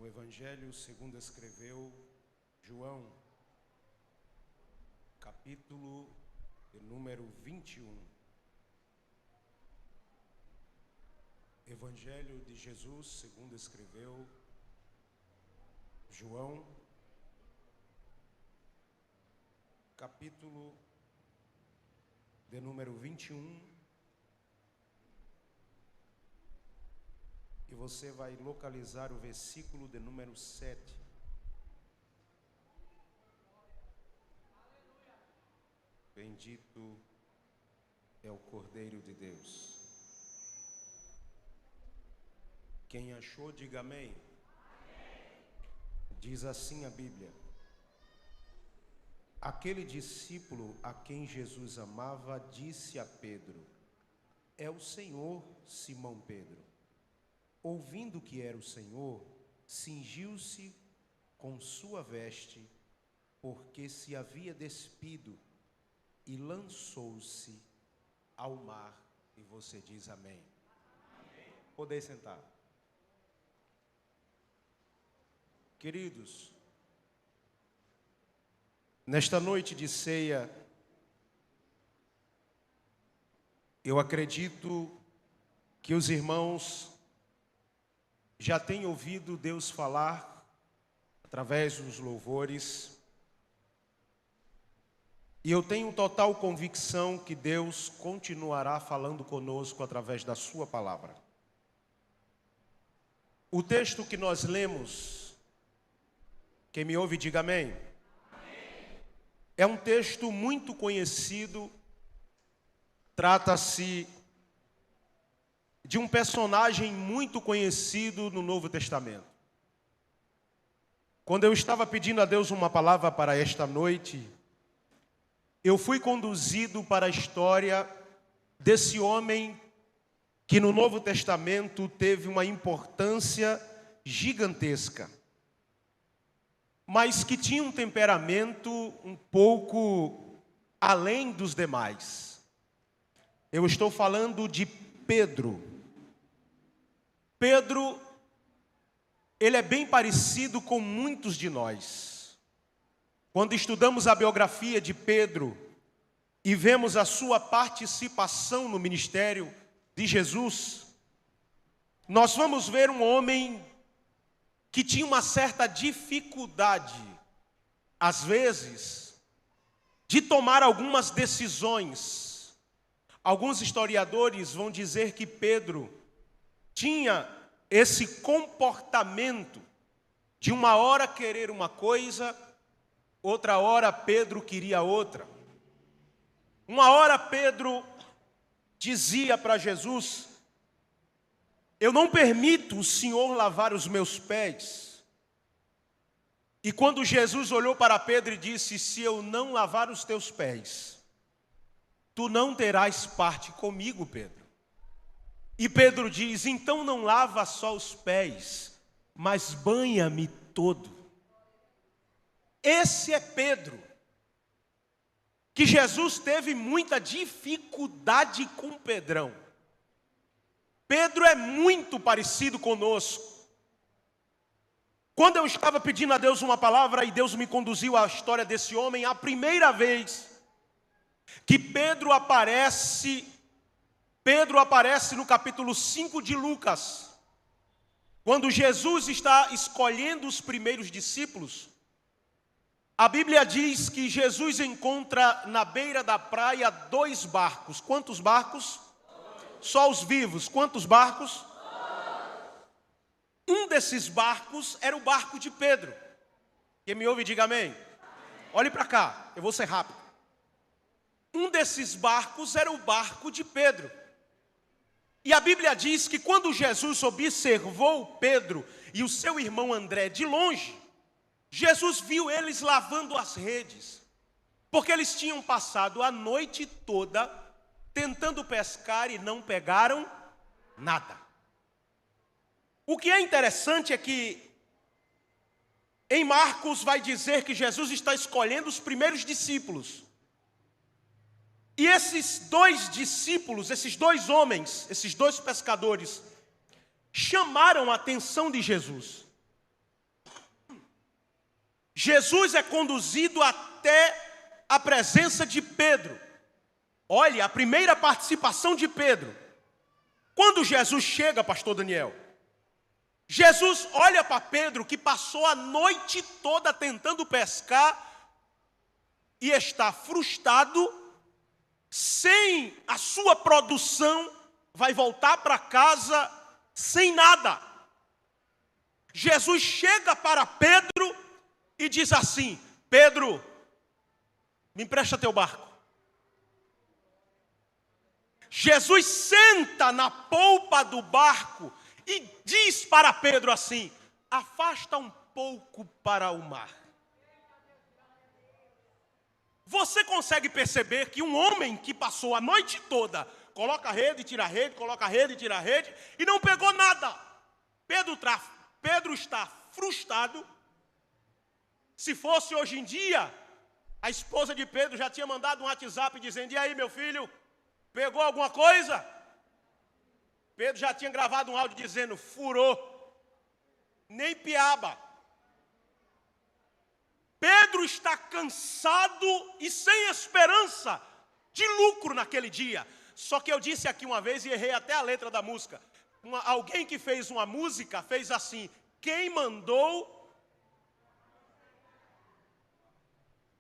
O Evangelho segundo escreveu João, capítulo de número 21. Evangelho de Jesus segundo escreveu João, capítulo de número 21. E você vai localizar o versículo de número 7. Bendito é o Cordeiro de Deus. Quem achou, diga amém. Diz assim a Bíblia: aquele discípulo a quem Jesus amava disse a Pedro: é o Senhor. Simão Pedro, ouvindo que era o Senhor, cingiu-se com sua veste, porque se havia despido, e lançou-se ao mar. E você diz amém. Amém. Podem sentar. Queridos, nesta noite de ceia, eu acredito que os irmãos já têm ouvido Deus falar através dos louvores, e eu tenho total convicção que Deus continuará falando conosco através da sua palavra. O texto que nós lemos, quem me ouve diga amém. Amém. É um texto muito conhecido, trata-se de um personagem muito conhecido no Novo Testamento. Quando eu estava pedindo a Deus uma palavra para esta noite, eu fui conduzido para a história desse homem que no Novo Testamento teve uma importância gigantesca, mas que tinha um temperamento um pouco além dos demais. Eu estou falando de Pedro. Pedro, ele é bem parecido com muitos de nós. Quando estudamos a biografia de Pedro e vemos a sua participação no ministério de Jesus, nós vamos ver um homem que tinha uma certa dificuldade, às vezes, de tomar algumas decisões. Alguns historiadores vão dizer que Pedro tinha esse comportamento de uma hora querer uma coisa, outra hora Pedro queria outra. Uma hora Pedro dizia para Jesus: eu não permito o Senhor lavar os meus pés. E quando Jesus olhou para Pedro e disse: se eu não lavar os teus pés, tu não terás parte comigo, Pedro. E Pedro diz: então não lava só os pés, mas banha-me todo. Esse é Pedro, que Jesus teve muita dificuldade com Pedrão. Pedro é muito parecido conosco. Quando eu estava pedindo a Deus uma palavra e Deus me conduziu à história desse homem, a primeira vez que Pedro aparece no capítulo 5 de Lucas, quando Jesus está escolhendo os primeiros discípulos. A Bíblia diz que Jesus encontra na beira da praia 2 barcos. Quantos barcos? Só os vivos. Quantos barcos? Um desses barcos era o barco de Pedro. Quem me ouve, diga amém. Olhe para cá, eu vou ser rápido. Um desses barcos era o barco de Pedro. E a Bíblia diz que quando Jesus observou Pedro e o seu irmão André de longe, Jesus viu eles lavando as redes, porque eles tinham passado a noite toda tentando pescar e não pegaram nada. O que é interessante é que em Marcos vai dizer que Jesus está escolhendo os primeiros discípulos. E esses 2 discípulos, esses 2 homens, esses 2 pescadores, chamaram a atenção de Jesus. Jesus é conduzido até a presença de Pedro. Olha, a primeira participação de Pedro. Quando Jesus chega, pastor Daniel, Jesus olha para Pedro, que passou a noite toda tentando pescar e está frustrado, sem a sua produção, vai voltar para casa sem nada. Jesus chega para Pedro e diz assim: Pedro, me empresta teu barco. Jesus senta na polpa do barco e diz para Pedro assim: afasta um pouco para o mar. Você consegue perceber que um homem que passou a noite toda, coloca a rede, tira a rede, coloca a rede, tira a rede, e não pegou nada. Pedro está frustrado. Se fosse hoje em dia, a esposa de Pedro já tinha mandado um WhatsApp dizendo: e aí, meu filho, pegou alguma coisa? Pedro já tinha gravado um áudio dizendo: furou, nem piaba. Pedro está cansado e sem esperança de lucro naquele dia. Só que eu disse aqui uma vez e errei até a letra da música. Alguém que fez uma música fez assim: quem mandou?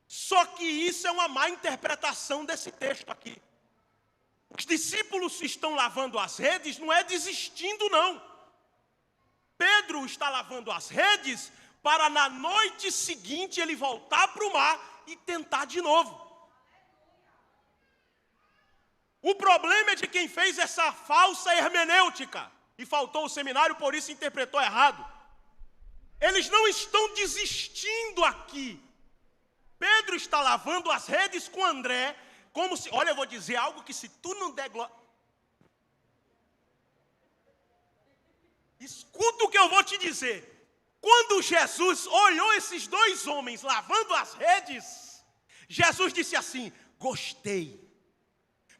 Só que isso é uma má interpretação desse texto aqui. Os discípulos estão lavando as redes, não é desistindo não. Pedro está lavando as redes para na noite seguinte ele voltar para o mar e tentar de novo. O problema é de quem fez essa falsa hermenêutica e faltou o seminário, por isso interpretou errado. Eles não estão desistindo aqui. Pedro está lavando as redes com André, como se, olha, eu vou dizer algo que se tu não der glória... Escuta o que eu vou te dizer. Quando Jesus olhou esses dois homens lavando as redes, Jesus disse assim: gostei.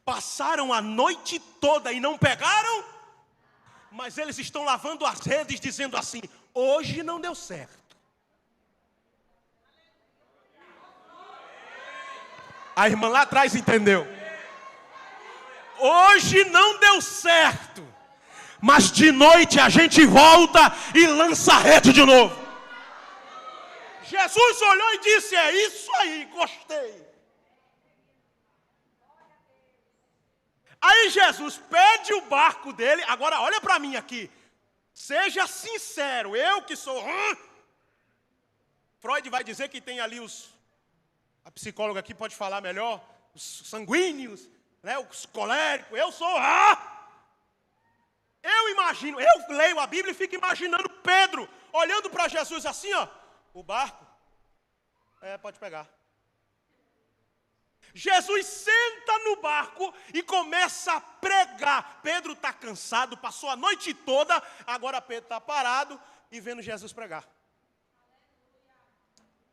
Passaram a noite toda e não pegaram, mas eles estão lavando as redes dizendo assim: hoje não deu certo. A irmã lá atrás entendeu. Hoje não deu certo, mas de noite a gente volta e lança a rede de novo. Jesus olhou e disse: é isso aí, gostei. Aí Jesus pede o barco dele. Agora olha para mim aqui. Seja sincero, eu que sou... Freud vai dizer que tem ali a psicóloga aqui pode falar melhor, os sanguíneos, né, os coléricos. Eu sou... Eu imagino, eu leio a Bíblia e fico imaginando Pedro olhando para Jesus assim, ó. O barco, pode pegar. Jesus senta no barco e começa a pregar. Pedro está cansado, passou a noite toda, agora Pedro está parado e vendo Jesus pregar.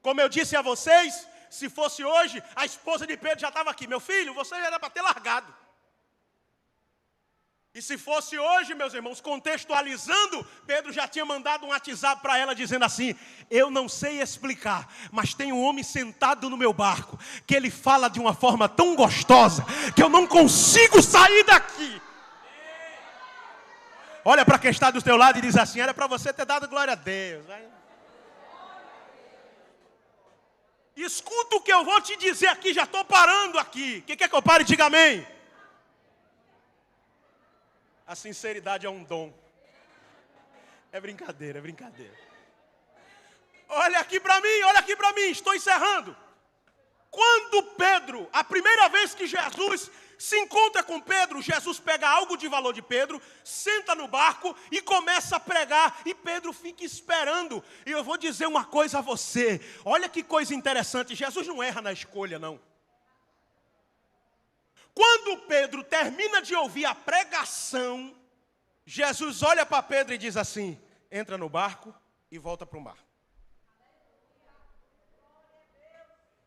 Como eu disse a vocês, se fosse hoje, a esposa de Pedro já estava aqui. Meu filho, você já era para ter largado. E se fosse hoje, meus irmãos, contextualizando, Pedro já tinha mandado um WhatsApp para ela dizendo assim: eu não sei explicar, mas tem um homem sentado no meu barco, que ele fala de uma forma tão gostosa, que eu não consigo sair daqui. Olha para quem está do teu lado e diz assim: era para você ter dado glória a Deus. Escuta o que eu vou te dizer aqui, já estou parando aqui. Quem quer que eu pare, diga amém. A sinceridade é um dom. É brincadeira, é brincadeira. Olha aqui para mim, estou encerrando. Quando Pedro, a primeira vez que Jesus se encontra com Pedro, Jesus pega algo de valor de Pedro, senta no barco e começa a pregar, e Pedro fica esperando. E eu vou dizer uma coisa a você, olha que coisa interessante, Jesus não erra na escolha não. Quando Pedro termina de ouvir a pregação, Jesus olha para Pedro e diz assim: entra no barco e volta para o mar.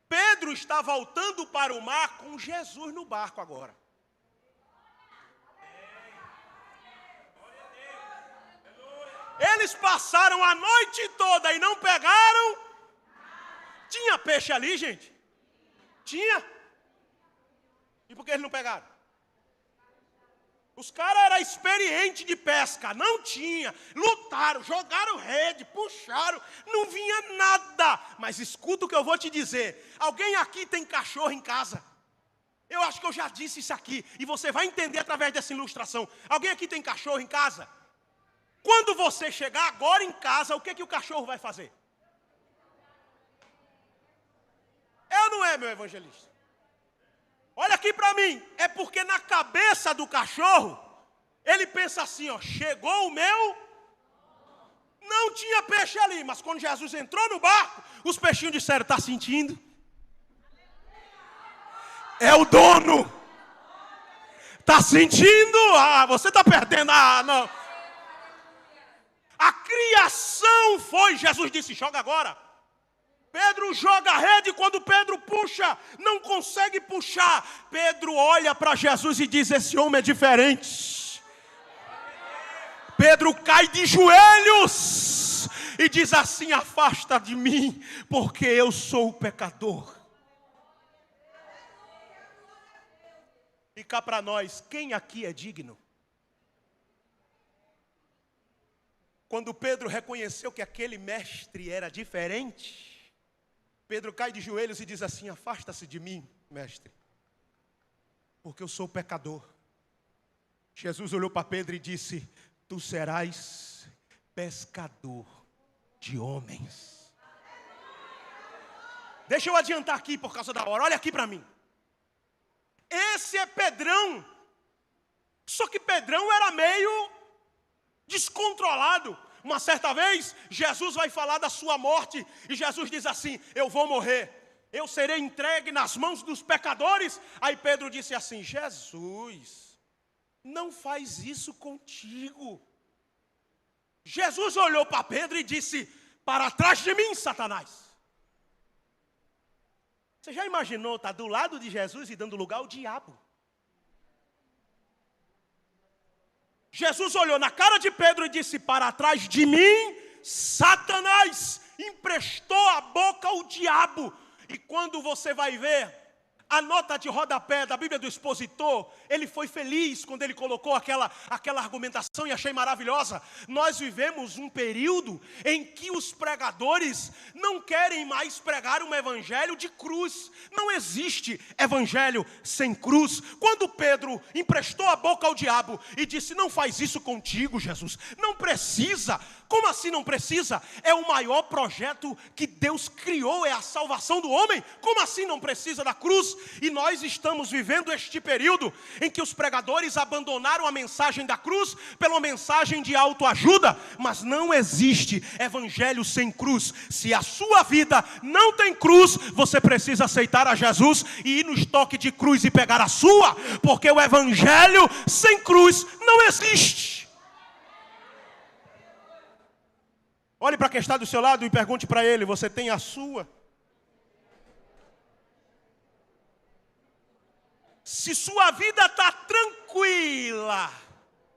Pedro está voltando para o mar com Jesus no barco agora. Eles passaram a noite toda e não pegaram. Tinha peixe ali, gente? Tinha. E por que eles não pegaram? Os caras eram experientes de pesca, não tinha. Lutaram, jogaram rede, puxaram, não vinha nada. Mas escuta o que eu vou te dizer. Alguém aqui tem cachorro em casa? Eu acho que eu já disse isso aqui. E você vai entender através dessa ilustração. Alguém aqui tem cachorro em casa? Quando você chegar agora em casa, o que o cachorro vai fazer? É ou não é, meu evangelista? Olha aqui para mim, é porque na cabeça do cachorro, ele pensa assim, ó, chegou o meu, não tinha peixe ali, mas quando Jesus entrou no barco, os peixinhos disseram, está sentindo? É o dono, está sentindo? Ah, você está perdendo, não. A criação foi, Jesus disse, joga agora. Pedro joga a rede, quando Pedro puxa, não consegue puxar. Pedro olha para Jesus e diz, esse homem é diferente. Pedro cai de joelhos e diz assim, afasta de mim, porque eu sou o pecador. E cá para nós, quem aqui é digno? Quando Pedro reconheceu que aquele mestre era diferente, Pedro cai de joelhos e diz assim, afasta-se de mim, mestre, porque eu sou pecador. Jesus olhou para Pedro e disse, tu serás pescador de homens. Deixa eu adiantar aqui por causa da hora, olha aqui para mim. Esse é Pedrão, só que Pedrão era meio descontrolado. Uma certa vez, Jesus vai falar da sua morte, e Jesus diz assim, eu vou morrer, eu serei entregue nas mãos dos pecadores. Aí Pedro disse assim, Jesus, não faz isso contigo. Jesus olhou para Pedro e disse, para trás de mim, Satanás. Você já imaginou estar do lado de Jesus e dando lugar ao diabo? Jesus olhou na cara de Pedro e disse, para trás de mim, Satanás, emprestou a boca ao diabo. E quando você vai ver a nota de rodapé da Bíblia do Expositor, ele foi feliz quando ele colocou aquela argumentação, e achei maravilhosa. Nós vivemos um período em que os pregadores não querem mais pregar um evangelho de cruz. Não existe evangelho sem cruz. Quando Pedro emprestou a boca ao diabo e disse, não faz isso contigo, Jesus, não precisa. Como assim não precisa? É o maior projeto que Deus criou, é a salvação do homem. Como assim não precisa da cruz? E nós estamos vivendo este período em que os pregadores abandonaram a mensagem da cruz pela mensagem de autoajuda. Mas não existe evangelho sem cruz. Se a sua vida não tem cruz, você precisa aceitar a Jesus e ir no estoque de cruz e pegar a sua, porque o evangelho sem cruz não existe. Olhe para quem está do seu lado e pergunte para ele, você tem a sua? Se sua vida está tranquila,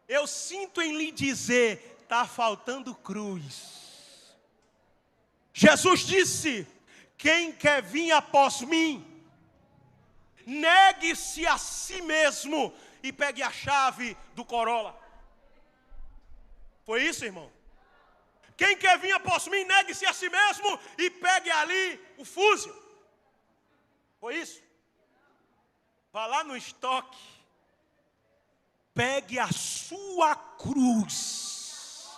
eu sinto em lhe dizer, está faltando cruz. Jesus disse, quem quer vir após mim, negue-se a si mesmo e pegue a chave do Corolla. Foi isso, irmão? Quem quer vir após mim, negue-se a si mesmo e pegue ali o Fusion. Foi isso? Vá lá no estoque, pegue a sua cruz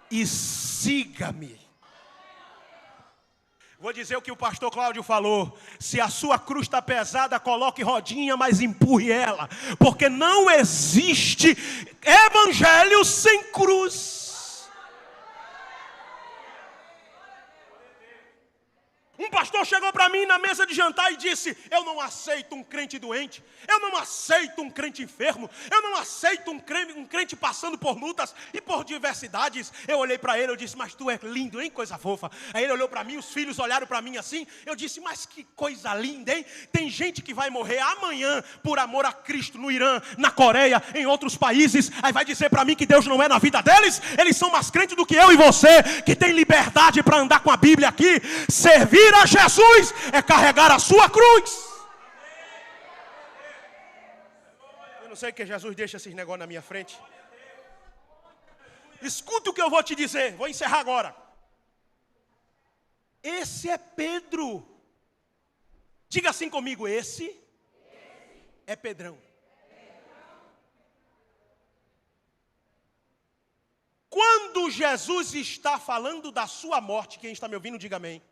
e siga-me. Vou dizer o que o pastor Cláudio falou. Se a sua cruz está pesada, coloque rodinha, mas empurre ela. Porque não existe evangelho sem cruz. Um pastor chegou para mim na mesa de jantar e disse, eu não aceito um crente doente, eu não aceito um crente enfermo, eu não aceito um crente passando por lutas e por diversidades. Eu olhei para ele, eu disse, mas tu é lindo, hein, coisa fofa. Aí ele olhou para mim, os filhos olharam para mim assim, eu disse, mas que coisa linda, hein. Tem gente que vai morrer amanhã por amor a Cristo no Irã, na Coreia, em outros países, aí vai dizer para mim que Deus não é na vida deles. Eles são mais crentes do que eu e você, que tem liberdade para andar com a Bíblia aqui, servir a Jesus Jesus é carregar a sua cruz. Eu não sei que Jesus deixa esses negócios na minha frente. Escuta o que eu vou te dizer, vou encerrar agora. Esse é Pedro. Diga assim comigo, esse é Pedrão. Quando Jesus está falando da sua morte, quem está me ouvindo, diga amém.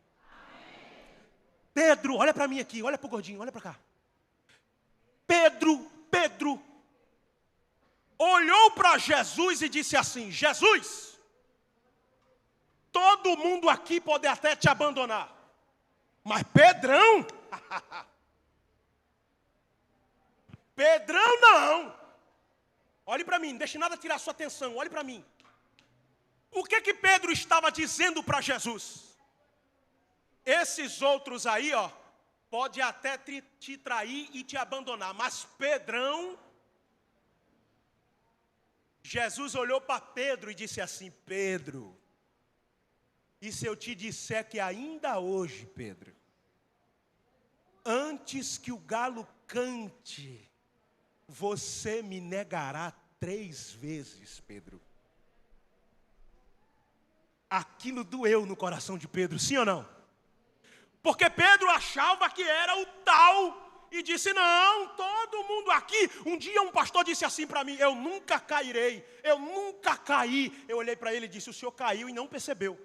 Pedro, olha para mim aqui, olha para o gordinho, olha para cá. Pedro olhou para Jesus e disse assim: Jesus, todo mundo aqui pode até te abandonar, mas Pedrão, Pedrão não. Olhe para mim, não deixe nada tirar sua atenção, olhe para mim. O que Pedro estava dizendo para Jesus? Esses outros aí, ó, pode até te trair e te abandonar, mas Pedrão... Jesus olhou para Pedro e disse assim: Pedro, e se eu te disser que ainda hoje, Pedro, antes que o galo cante, você me negará 3 vezes, Pedro? Aquilo doeu no coração de Pedro, sim ou não? Porque Pedro achava que era o tal... E disse, não, todo mundo aqui. Um dia um pastor disse assim para mim: eu nunca cairei, eu nunca caí. Eu olhei para ele e disse: o senhor caiu e não percebeu.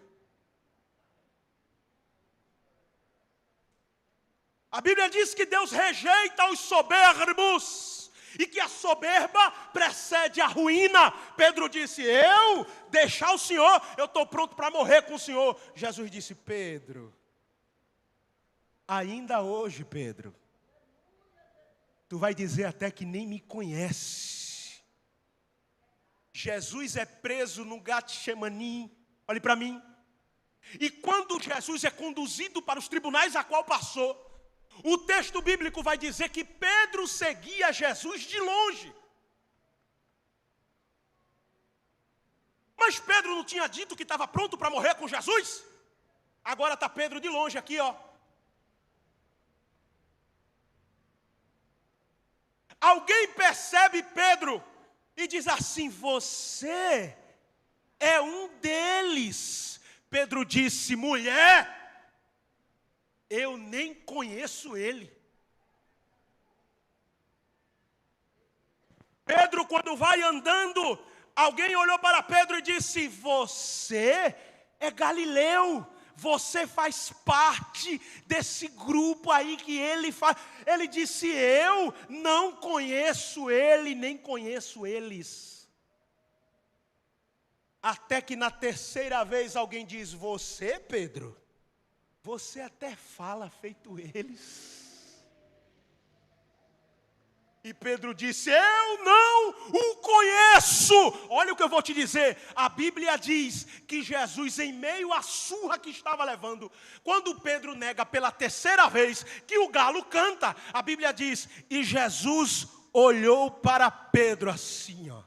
A Bíblia diz que Deus rejeita os soberbos e que a soberba precede a ruína. Pedro disse: eu deixar o Senhor, eu estou pronto para morrer com o Senhor. Jesus disse: Pedro, ainda hoje, Pedro, tu vai dizer até que nem me conhece. Jesus é preso no Getsemaní, olhe para mim. E quando Jesus é conduzido para os tribunais a qual passou, o texto bíblico vai dizer que Pedro seguia Jesus de longe. Mas Pedro não tinha dito que estava pronto para morrer com Jesus? Agora está Pedro de longe aqui, ó. Alguém percebe Pedro e diz assim: você é um deles. Pedro disse: mulher, eu nem conheço ele. Pedro, quando vai andando, alguém olhou para Pedro e disse: você é galileu. Você faz parte desse grupo aí que ele faz. Ele disse: eu não conheço ele, nem conheço eles. Até que na terceira vez alguém diz: você, Pedro, você até fala feito eles. E Pedro disse: eu não o conheço. Olha o que eu vou te dizer. A Bíblia diz que Jesus, em meio à surra que estava levando, quando Pedro nega pela terceira vez que o galo canta, a Bíblia diz: e Jesus olhou para Pedro assim, ó.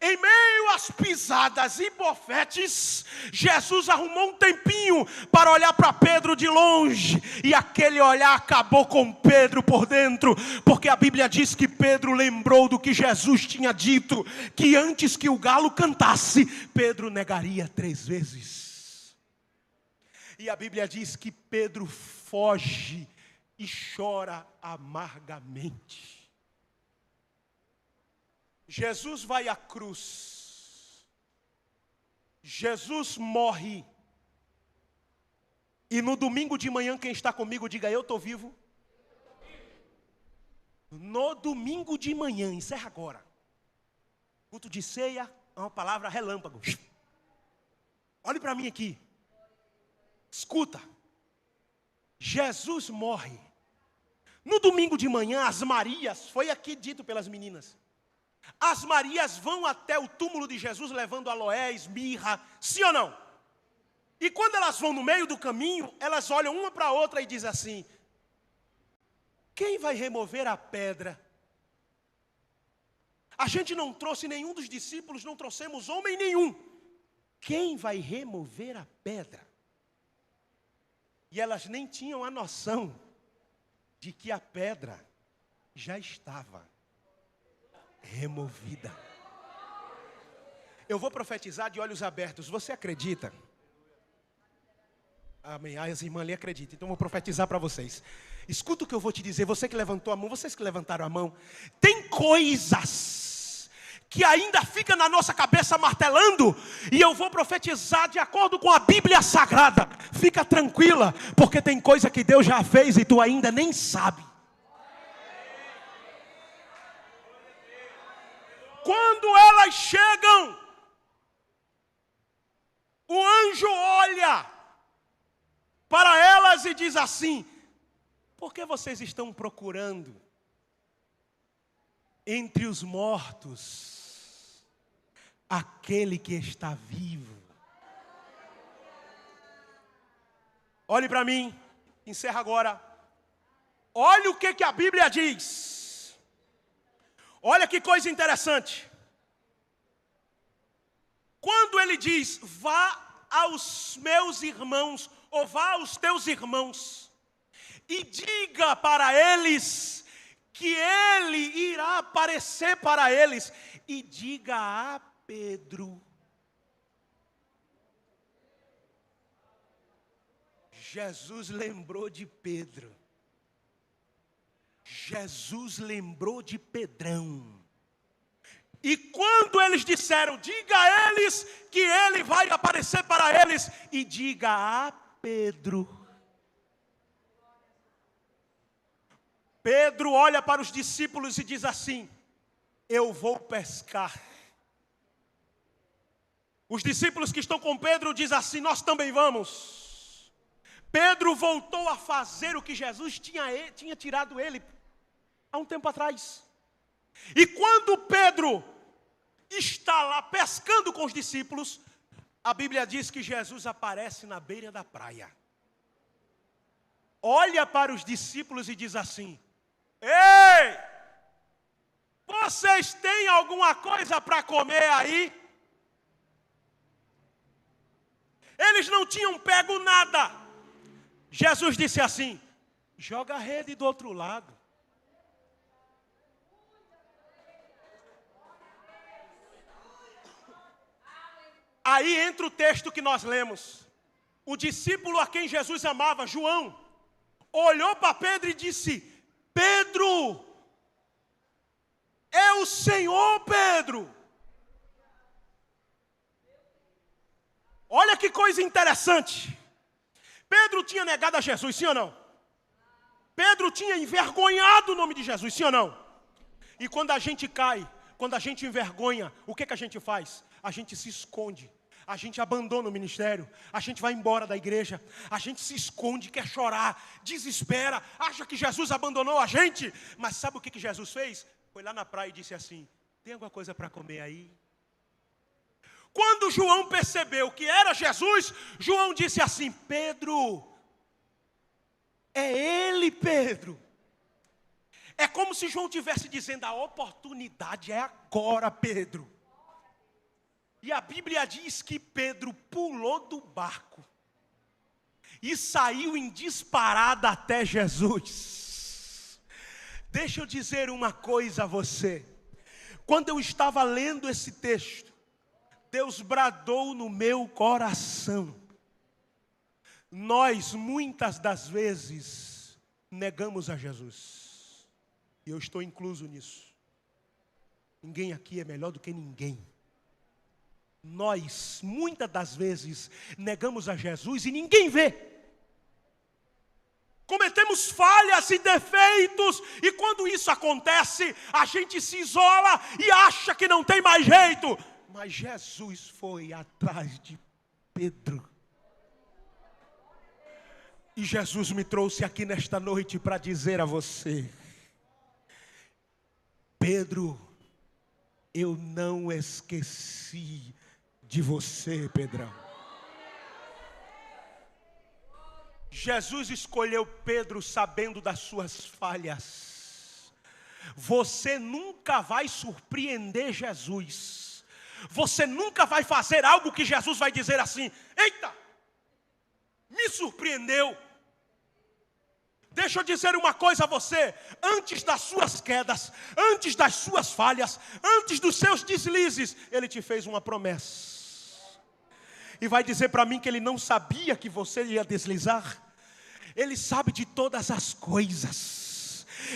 Em meio às pisadas e bofetes, Jesus arrumou um tempinho para olhar para Pedro de longe. E aquele olhar acabou com Pedro por dentro. Porque a Bíblia diz que Pedro lembrou do que Jesus tinha dito: que antes que o galo cantasse, Pedro negaria 3 vezes. E a Bíblia diz que Pedro foge e chora amargamente. Jesus vai à cruz, Jesus morre, e no domingo de manhã, quem está comigo, diga: eu estou vivo. No domingo de manhã, encerra agora, culto de ceia, é uma palavra relâmpago. Olhe para mim aqui, escuta, Jesus morre, no domingo de manhã, as Marias, foi aqui dito pelas meninas, as Marias vão até o túmulo de Jesus levando aloés, mirra, sim ou não? E quando elas vão no meio do caminho, elas olham uma para a outra e dizem assim: quem vai remover a pedra? A gente não trouxe nenhum dos discípulos, não trouxemos homem nenhum. Quem vai remover a pedra? E elas nem tinham a noção de que a pedra já estava removida. Eu vou profetizar de olhos abertos. Você acredita? Amém. As irmãs ali acreditam. Então eu vou profetizar para vocês. Escuta o que eu vou te dizer. Você que levantou a mão, vocês que levantaram a mão. Tem coisas que ainda ficam na nossa cabeça martelando. E eu vou profetizar de acordo com a Bíblia Sagrada. Fica tranquila, porque tem coisa que Deus já fez e tu ainda nem sabe. Quando elas chegam, o anjo olha para elas e diz assim: por que vocês estão procurando entre os mortos aquele que está vivo? Olhe para mim, encerra agora. Olha o que a Bíblia diz. Olha que coisa interessante. Quando ele diz, vá aos meus irmãos, ou vá aos teus irmãos, e diga para eles que ele irá aparecer para eles, e diga a Pedro. Jesus lembrou de Pedro. Jesus lembrou de Pedrão. E quando eles disseram, diga a eles que ele vai aparecer para eles, e diga a Pedro. Pedro olha para os discípulos e diz assim: eu vou pescar. Os discípulos que estão com Pedro dizem assim: nós também vamos. Pedro voltou a fazer o que Jesus tinha tirado ele há um tempo atrás. E quando Pedro está lá pescando com os discípulos, a Bíblia diz que Jesus aparece na beira da praia. Olha para os discípulos e diz assim: ei, vocês têm alguma coisa para comer aí? Eles não tinham pego nada. Jesus disse assim: joga a rede do outro lado. Aí entra o texto que nós lemos. O discípulo a quem Jesus amava, João, olhou para Pedro e disse: Pedro, é o Senhor, Pedro. Olha que coisa interessante. Pedro tinha negado a Jesus, sim ou não? Pedro tinha envergonhado o nome de Jesus, sim ou não? E quando a gente cai, quando a gente envergonha, o que a gente faz? A gente se esconde, a gente abandona o ministério, a gente vai embora da igreja, a gente se esconde, quer chorar, desespera, acha que Jesus abandonou a gente. Mas sabe o que Jesus fez? Foi lá na praia e disse assim: tem alguma coisa para comer aí? Quando João percebeu que era Jesus, João disse assim: Pedro, é ele, Pedro. É como se João estivesse dizendo: a oportunidade é agora, Pedro. E a Bíblia diz que Pedro pulou do barco e saiu em disparada até Jesus. Deixa eu dizer uma coisa a você. Quando eu estava lendo esse texto, Deus bradou no meu coração. Nós, muitas das vezes, negamos a Jesus. E eu estou incluso nisso. Ninguém aqui é melhor do que ninguém. Nós, muitas das vezes, negamos a Jesus e ninguém vê. Cometemos falhas e defeitos, e quando isso acontece, a gente se isola e acha que não tem mais jeito. Mas Jesus foi atrás de Pedro. E Jesus me trouxe aqui nesta noite para dizer a você: Pedro, eu não esqueci de você, Pedrão. Jesus escolheu Pedro sabendo das suas falhas. Você nunca vai surpreender Jesus. Você nunca vai fazer algo que Jesus vai dizer assim: eita, me surpreendeu. Deixa eu dizer uma coisa a você: antes das suas quedas, antes das suas falhas, antes dos seus deslizes, Ele te fez uma promessa. E vai dizer para mim que Ele não sabia que você ia deslizar? Ele sabe de todas as coisas.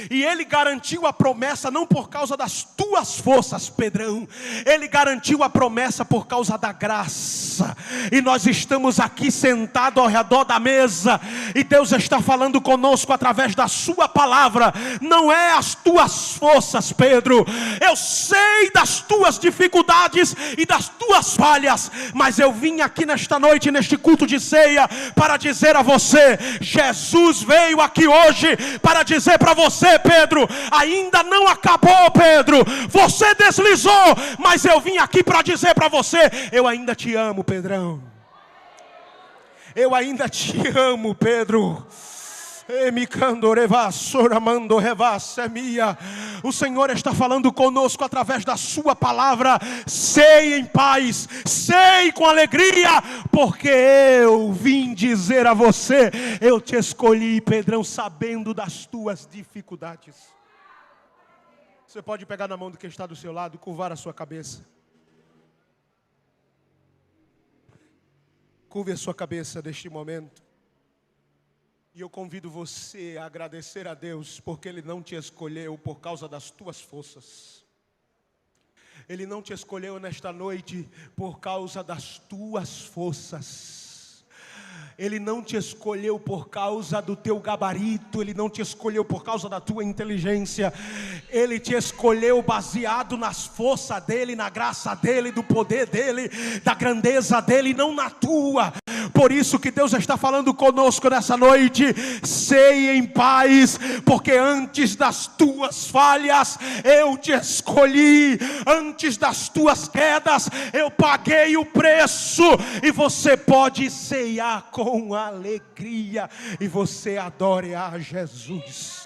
E Ele garantiu a promessa não por causa das tuas forças, Pedrão. Ele garantiu a promessa por causa da graça. E nós estamos aqui sentados ao redor da mesa, e Deus está falando conosco através da sua palavra. Não é as tuas forças, Pedro. Eu sei das tuas dificuldades e das tuas falhas, mas eu vim aqui nesta noite, neste culto de ceia, para dizer a você: Jesus veio aqui hoje para dizer para você: Pedro, ainda não acabou, Pedro. Você deslizou, mas eu vim aqui para dizer para você: eu ainda te amo, Pedrão. Eu ainda te amo, Pedro. O Senhor está falando conosco através da sua palavra. Sei em paz, sei com alegria, porque eu vim dizer a você: eu te escolhi, Pedrão, sabendo das tuas dificuldades. Você pode pegar na mão do que está do seu lado, curvar a sua cabeça. Curve a sua cabeça neste momento. E eu convido você a agradecer a Deus, porque Ele não te escolheu por causa das tuas forças. Ele não te escolheu nesta noite por causa das tuas forças. Ele não te escolheu por causa do teu gabarito. Ele não te escolheu por causa da tua inteligência. Ele te escolheu baseado nas forças dEle, na graça dEle, do poder dEle, da grandeza dEle, não na tua. Por isso que Deus está falando conosco nessa noite: sei em paz, porque antes das tuas falhas eu te escolhi, antes das tuas quedas eu paguei o preço, e você pode ceiar com alegria, e você adore a Jesus.